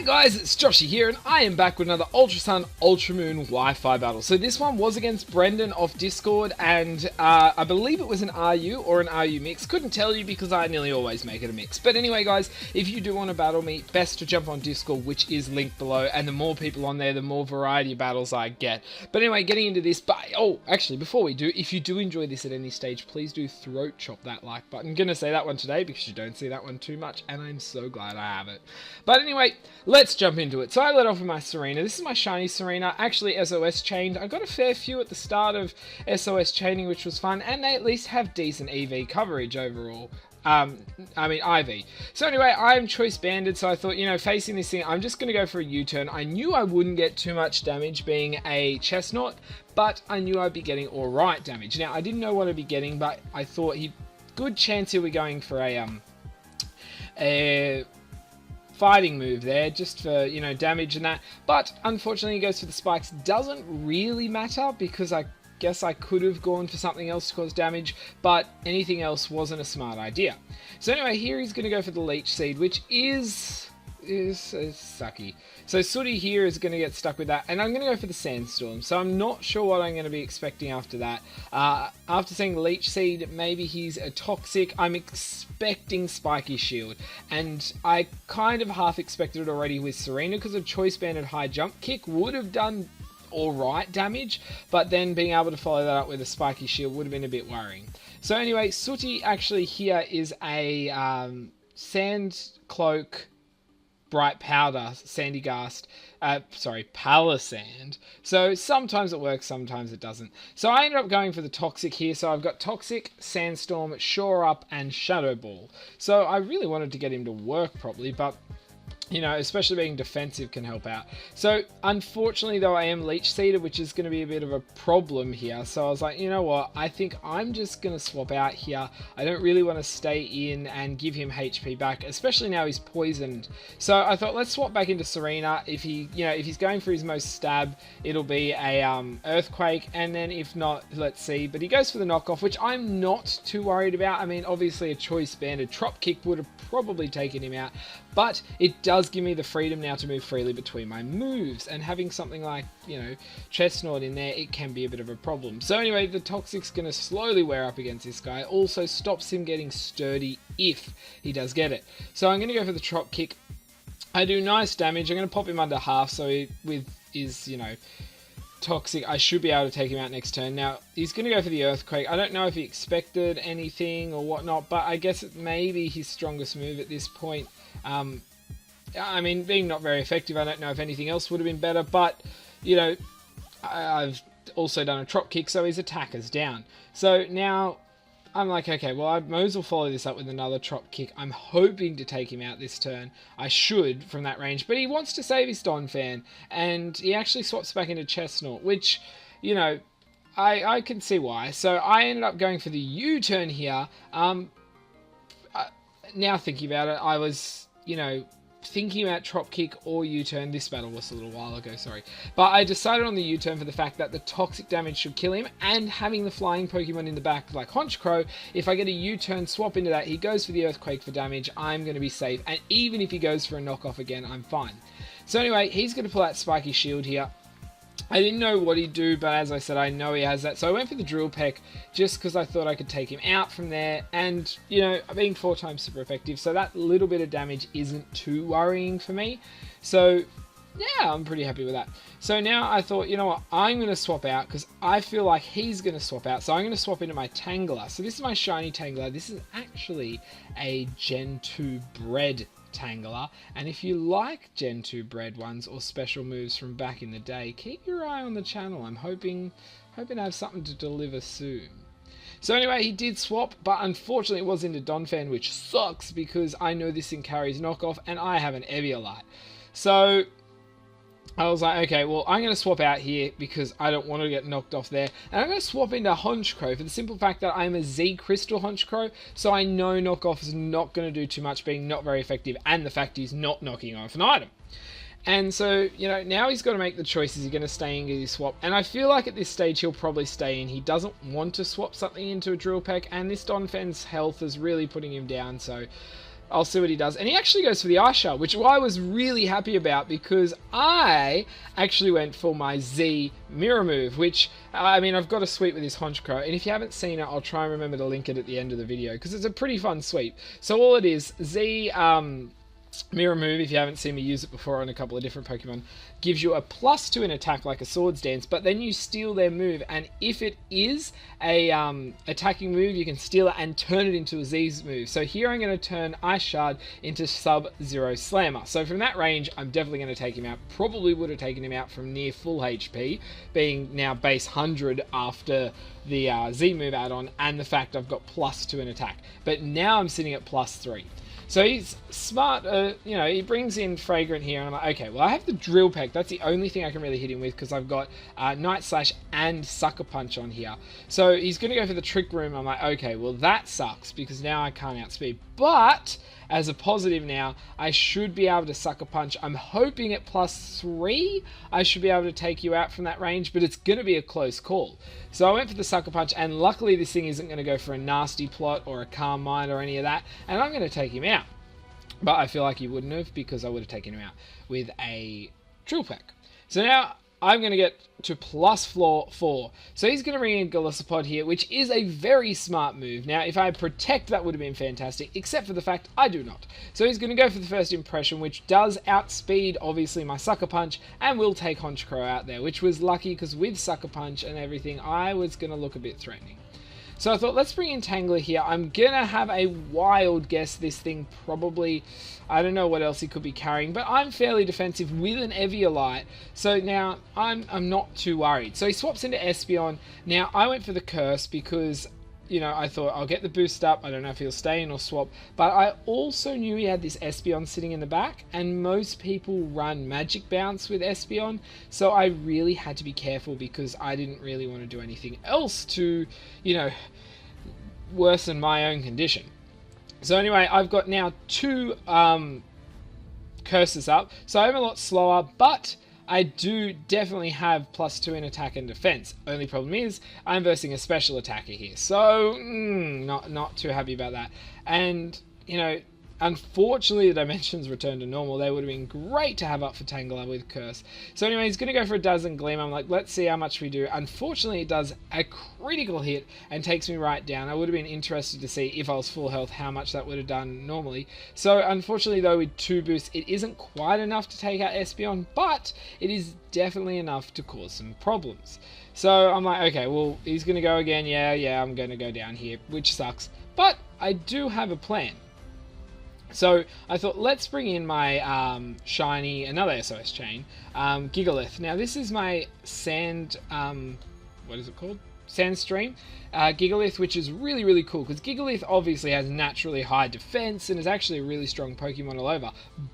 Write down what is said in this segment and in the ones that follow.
Hi guys, it's Joshy here, and I am back with another Ultra Sun Ultra Moon Wi-Fi battle. So this one was against Brendan off Discord, and I believe it was an RU or an RU mix. Couldn't tell you because I nearly always make it a mix. But anyway guys, if you do want to battle me, best to jump on Discord, which is linked below, and the more people on there, the more variety of battles I get. But anyway, getting into this, actually, before we do, if you do enjoy this at any stage, please do throat chop that like button. I'm going to say that one today because you don't see that one too much, and I'm so glad I have it. But anyway, let's jump into it. So I let off with my Serena. This is my shiny Serena, actually SOS chained. I got a fair few at the start of SOS chaining, which was fun, and they at least have decent EV coverage overall. IV. So anyway, I'm choice banded, so I thought, you know, facing this thing, I'm just going to go for a U-turn. I knew I wouldn't get too much damage being a chestnut, but I knew I'd be getting alright damage. Now, I didn't know what I'd be getting, but I thought good chance he'll be going for a fighting move there, just for, you know, damage and that. But unfortunately he goes for the spikes. Doesn't really matter because I guess I could have gone for something else to cause damage, but anything else wasn't a smart idea. So anyway, here he's going to go for the Leech Seed, which is sucky. So Sooty here is going to get stuck with that, and I'm going to go for the Sandstorm. So I'm not sure what I'm going to be expecting after that. After saying Leech Seed, maybe he's a Toxic. I'm expecting Spiky Shield, and I kind of half expected it already with Serena because of Choice Banded High Jump Kick would have done alright damage, but then being able to follow that up with a Spiky Shield would have been a bit worrying. So anyway, Sooty actually here is a Sand Cloak Bright Powder Sandy Ghast, Palisand. So sometimes it works, sometimes it doesn't. So I ended up going for the Toxic here. So I've got Toxic, Sandstorm, Shore Up, and Shadow Ball. So I really wanted to get him to work properly, but you know, especially being defensive can help out. So, unfortunately, though, I am Leech Seeded, which is going to be a bit of a problem here. So I was like, you know what? I think I'm just going to swap out here. I don't really want to stay in and give him HP back, especially now he's poisoned. So I thought, let's swap back into Serena. If he's going for his most stab, it'll be a Earthquake, and then if not, let's see. But he goes for the knockoff, which I'm not too worried about. I mean, obviously, a choice banded Trop Kick would have probably taken him out, but it does give me the freedom now to move freely between my moves, and having something like, you know, Chestnut in there, it can be a bit of a problem. So anyway, the Toxic's going to slowly wear up against this guy, also stops him getting sturdy if he does get it. So I'm going to go for the Trop Kick. I do nice damage. I'm going to pop him under half, so with his, you know, Toxic, I should be able to take him out next turn. Now, he's going to go for the Earthquake. I don't know if he expected anything or whatnot, but I guess it may be his strongest move at this point. I mean, being not very effective, I don't know if anything else would have been better, but, you know, I've also done a Trop Kick, so his attack is down. So now I'm like, okay, well, I might as well follow this up with another Trop Kick. I'm hoping to take him out this turn. I should from that range, but he wants to save his Donphan, and he actually swaps back into Chestnut, which, you know, I can see why. So I ended up going for the U-turn here. Now thinking about it, I was, you know, thinking about Trop Kick or U-turn. This battle was a little while ago, sorry. But I decided on the U-turn for the fact that the Toxic damage should kill him, and having the flying Pokemon in the back like Honchkrow, if I get a U-turn, swap into that, he goes for the Earthquake for damage, I'm going to be safe. And even if he goes for a knockoff again, I'm fine. So anyway, he's going to pull out Spiky Shield here. I didn't know what he'd do, but as I said, I know he has that. So I went for the Drill Peck just because I thought I could take him out from there. And, you know, being 4 times super effective, so that little bit of damage isn't too worrying for me. So, yeah, I'm pretty happy with that. So now I thought, you know what, I'm going to swap out because I feel like he's going to swap out. So I'm going to swap into my Tangler. So this is my shiny Tangler. This is actually a Gen 2 bred Tangler, and if you like Gen 2 bred ones or special moves from back in the day, keep your eye on the channel. I'm hoping to have something to deliver soon. So anyway, he did swap, but unfortunately it was into Donphan, which sucks because I know this thing carries knockoff and I have an Eviolite. So I was like, okay, well, I'm going to swap out here because I don't want to get knocked off there. And I'm going to swap into Honchkrow for the simple fact that I'm a Z Crystal Honchkrow, so I know knockoff is not going to do too much, being not very effective, and the fact he's not knocking off an item. And so, you know, now he's got to make the choice. Is he going to stay in, get his swap? And I feel like at this stage he'll probably stay in. He doesn't want to swap something into a Drill Peck, and this Donphan's health is really putting him down, so I'll see what he does. And he actually goes for the Ice Shard, which I was really happy about because I actually went for my Z mirror move, which, I mean, I've got a sweep with this Honchkrow. And if you haven't seen it, I'll try and remember to link it at the end of the video because it's a pretty fun sweep. So all it is, Z mirror move, if you haven't seen me use it before on a couple of different Pokemon, gives you a +2 in attack like a Swords Dance, but then you steal their move, and if it is a attacking move, you can steal it and turn it into a Z's move. So here I'm going to turn Ice Shard into Sub-Zero Slammer. So from that range, I'm definitely going to take him out. Probably would have taken him out from near full HP, being now base 100 after the Z move add-on, and the fact I've got +2 in attack. But now I'm sitting at +3. So he's smart, you know, he brings in Fragrant here, and I'm like, okay, well, I have the Drill Peck. That's the only thing I can really hit him with because I've got Night Slash and Sucker Punch on here. So he's going to go for the Trick Room. I'm like, okay, well, that sucks because now I can't outspeed. But as a positive now, I should be able to Sucker Punch. I'm hoping at +3, I should be able to take you out from that range, but it's going to be a close call. So I went for the Sucker Punch, and luckily this thing isn't going to go for a Nasty Plot or a Calm Mind or any of that, and I'm going to take him out. But I feel like he wouldn't have because I would have taken him out with a Drill Peck. So now I'm going to get to +4. So he's going to bring in Golisopod here, which is a very smart move. Now, if I had Protect, that would have been fantastic, except for the fact I do not. So he's going to go for the First Impression, which does outspeed, obviously, my Sucker Punch, and will take Honchkrow out there, which was lucky, because with Sucker Punch and everything, I was going to look a bit threatening. So I thought, let's bring in Tangler here. I'm going to have a wild guess this thing probably, I don't know what else he could be carrying, but I'm fairly defensive with an Eviolite. So now I'm not too worried. So he swaps into Espeon. Now I went for the Curse because, you know, I thought I'll get the boost up. I don't know if he'll stay in or swap. But I also knew he had this Espeon sitting in the back, and most people run Magic Bounce with Espeon. So I really had to be careful because I didn't really want to do anything else to, you know, worsen my own condition. So anyway, I've got now 2 curses up. So I'm a lot slower, but I do definitely have +2 in attack and defense. Only problem is I'm versing a special attacker here, so not too happy about that. And you know, unfortunately the dimensions return to normal. They would have been great to have up for Tangela with Curse. So anyway, he's going to go for a Dazzling Gleam. I'm like, let's see how much we do. Unfortunately, it does a critical hit and takes me right down. I would have been interested to see if I was full health how much that would have done normally. So unfortunately though, with 2 boosts, it isn't quite enough to take out Espeon, but it is definitely enough to cause some problems. So I'm like, okay, well, he's going to go again. Yeah, I'm going to go down here, which sucks. But I do have a plan. So I thought, let's bring in my shiny, another SOS chain, Gigalith. Now this is my sand, what is it called? Sandstream Gigalith, which is really, really cool because Gigalith obviously has naturally high defense and is actually a really strong Pokemon all over.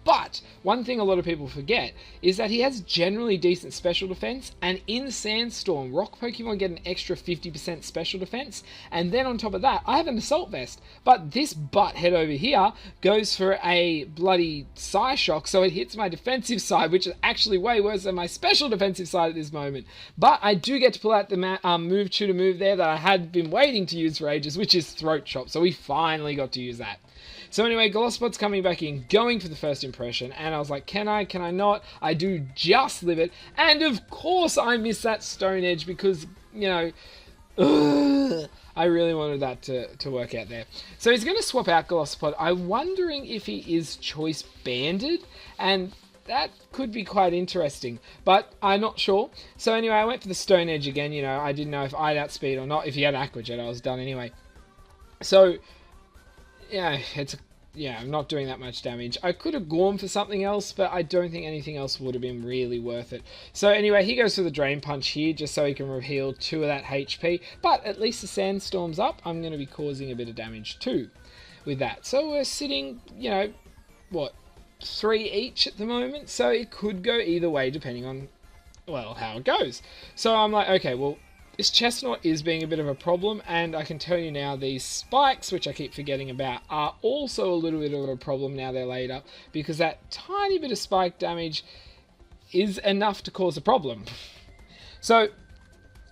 But one thing a lot of people forget is that he has generally decent special defense, and in Sandstorm, rock Pokemon get an extra 50% special defense, and then on top of that, I have an Assault Vest. But this butthead over here goes for a bloody Psyshock, so it hits my defensive side, which is actually way worse than my special defensive side at this moment. But I do get to pull out the move to move there that I had been waiting to use for ages, which is Throat Chop, so we finally got to use that. So anyway, Golisopod's coming back in, going for the First Impression, and I was like, can I not? I do just live it, and of course I miss that Stone Edge because, you know, I really wanted that to work out there. So he's going to swap out Golisopod. I'm wondering if he is Choice Banded, and that could be quite interesting, but I'm not sure. So anyway, I went for the Stone Edge again. You know, I didn't know if I'd outspeed or not. If he had Aqua Jet, I was done anyway. So, yeah, I'm not doing that much damage. I could have gone for something else, but I don't think anything else would have been really worth it. So anyway, he goes for the Drain Punch here, just so he can heal 2 of that HP. But at least the Sandstorm's up. I'm going to be causing a bit of damage too with that. So we're sitting, you know, what, 3 each at the moment, so it could go either way depending on, well, how it goes. So I'm like, okay, well, this Chestnut is being a bit of a problem, and I can tell you now these spikes, which I keep forgetting about, are also a little bit of a problem now they're laid up, because that tiny bit of spike damage is enough to cause a problem. So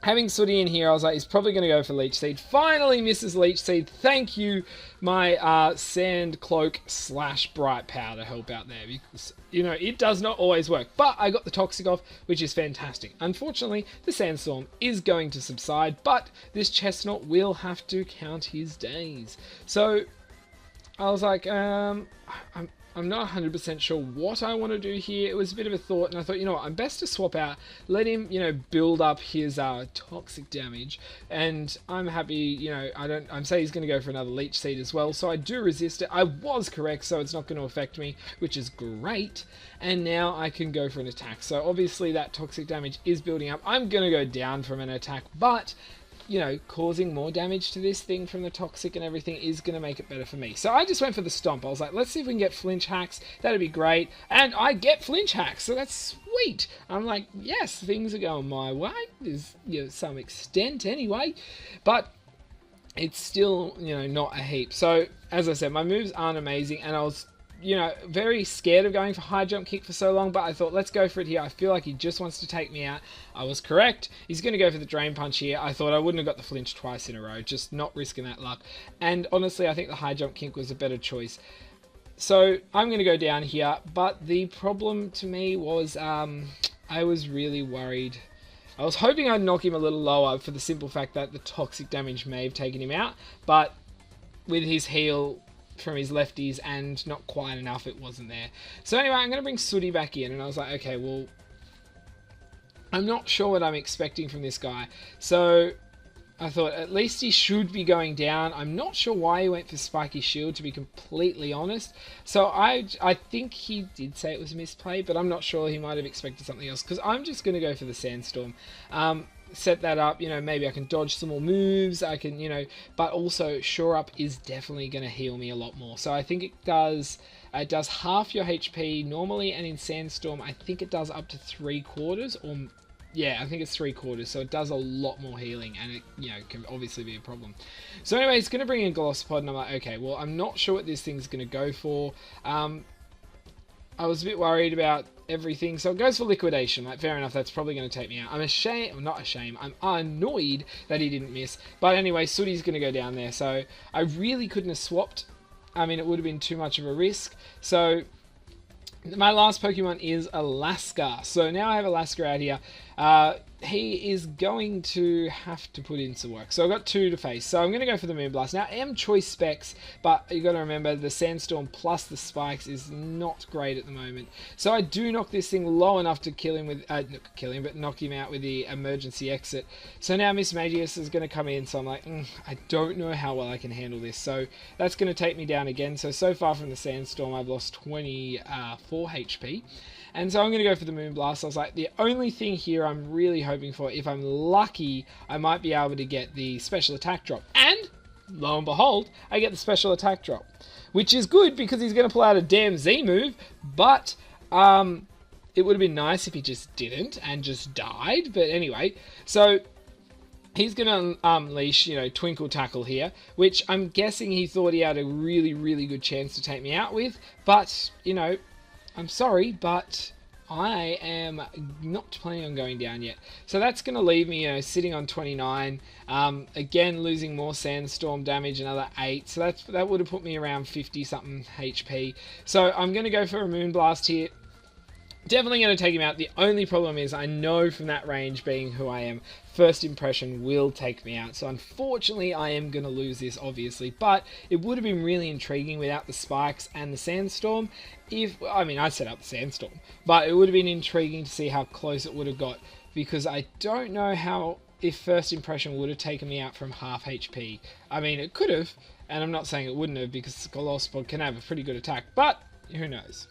Having Sooty in here, I was like, he's probably going to go for Leech Seed. Finally misses Leech Seed. Thank you, my Sand Cloak / Bright Powder help out there. Because, you know, it does not always work. But I got the Toxic off, which is fantastic. Unfortunately, the Sandstorm is going to subside, but this Chestnut will have to count his days. So I was like, I'm not 100% sure what I want to do here. It was a bit of a thought, and I thought, you know what, I'm best to swap out, let him, you know, build up his toxic damage, and I'm happy, you know, I'm saying he's going to go for another Leech Seed as well, so I do resist it. I was correct, so it's not going to affect me, which is great, and now I can go for an attack. So obviously that toxic damage is building up. I'm going to go down from an attack, but you know, causing more damage to this thing from the toxic and everything is going to make it better for me. So I just went for the stomp. I was like, let's see if we can get flinch hacks. That'd be great. And I get flinch hacks, so that's sweet. I'm like, yes, things are going my way. There's, you know, some extent anyway. But it's still, you know, not a heap. So, as I said, my moves aren't amazing, and I was, you know, very scared of going for high jump kick for so long, but I thought, let's go for it here. I feel like he just wants to take me out. I was correct. He's going to go for the drain punch here. I thought I wouldn't have got the flinch twice in a row, just not risking that luck. And honestly, I think the high jump kick was a better choice. So I'm going to go down here, but the problem to me was I was really worried. I was hoping I'd knock him a little lower for the simple fact that the toxic damage may have taken him out, but with his heal from his lefties and not quite enough, it wasn't there. So anyway, I'm going to bring Sooty back in, and I was like, okay, well, I'm not sure what I'm expecting from this guy. So I thought at least he should be going down. I'm not sure why he went for Spiky Shield, to be completely honest. So I think he did say it was a misplay, but I'm not sure. He might have expected something else, because I'm just going to go for the Sandstorm. Set that up, you know, maybe I can dodge some more moves, I can, you know, but also Shore Up is definitely going to heal me a lot more. So I think it does half your HP normally, and in Sandstorm I think it does up to 3/4, or yeah, I think it's 3/4, so it does a lot more healing, and it, you know, can obviously be a problem. So anyway, it's going to bring in Glossopod, and I'm like, okay, well, I'm not sure what this thing's going to go for. I was a bit worried about everything, so it goes for liquidation. Like, fair enough, that's probably going to take me out. I'm ashamed, well, not ashamed, I'm annoyed that he didn't miss. But anyway, Sooty's going to go down there, so I really couldn't have swapped. I mean, it would have been too much of a risk. So my last Pokemon is Alaska. So now I have Alaska out here. He is going to have to put in some work. So I've got two to face. So I'm going to go for the Moonblast. Now, I am choice specs, but you got to remember the Sandstorm plus the spikes is not great at the moment. So I do knock this thing low enough to kill him with, not kill him, but knock him out with the emergency exit. So now Miss Magius is going to come in. So I'm like, I don't know how well I can handle this. So that's going to take me down again. So far from the Sandstorm, I've lost 24 HP. And so I'm going to go for the Moonblast. I was like, the only thing here I'm really hoping for, if I'm lucky, I might be able to get the special attack drop. And, lo and behold, I get the special attack drop. Which is good, because he's going to pull out a damn Z move, but it would have been nice if he just didn't and just died. But anyway, so he's going to unleash, you know, Twinkle Tackle here, which I'm guessing he thought he had a really, really good chance to take me out with. But, you know, I'm sorry, but I am not planning on going down yet. So that's going to leave me, you know, sitting on 29. Again, losing more Sandstorm damage, another 8. So that would have put me around 50-something HP. So I'm going to go for a Moonblast here. Definitely going to take him out. The only problem is I know from that range, being who I am, first impression will take me out. So unfortunately, I am going to lose this, obviously. But it would have been really intriguing without the spikes and the Sandstorm. I mean, I set up the Sandstorm. But it would have been intriguing to see how close it would have got. Because I don't know if first impression would have taken me out from half HP. I mean, it could have. And I'm not saying it wouldn't have, because Glossopod can have a pretty good attack. But who knows?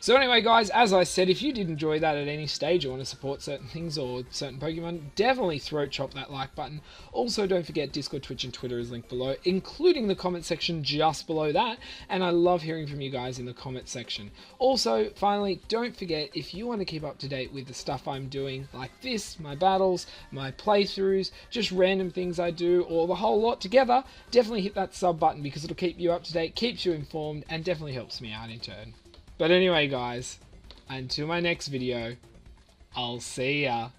So anyway, guys, as I said, if you did enjoy that at any stage or want to support certain things or certain Pokemon, definitely throat chop that like button. Also, don't forget Discord, Twitch, and Twitter is linked below, including the comment section just below that. And I love hearing from you guys in the comment section. Also, finally, don't forget, if you want to keep up to date with the stuff I'm doing, like this, my battles, my playthroughs, just random things I do, or the whole lot together, definitely hit that sub button, because it'll keep you up to date, keeps you informed, and definitely helps me out in turn. But anyway, guys, until my next video, I'll see ya.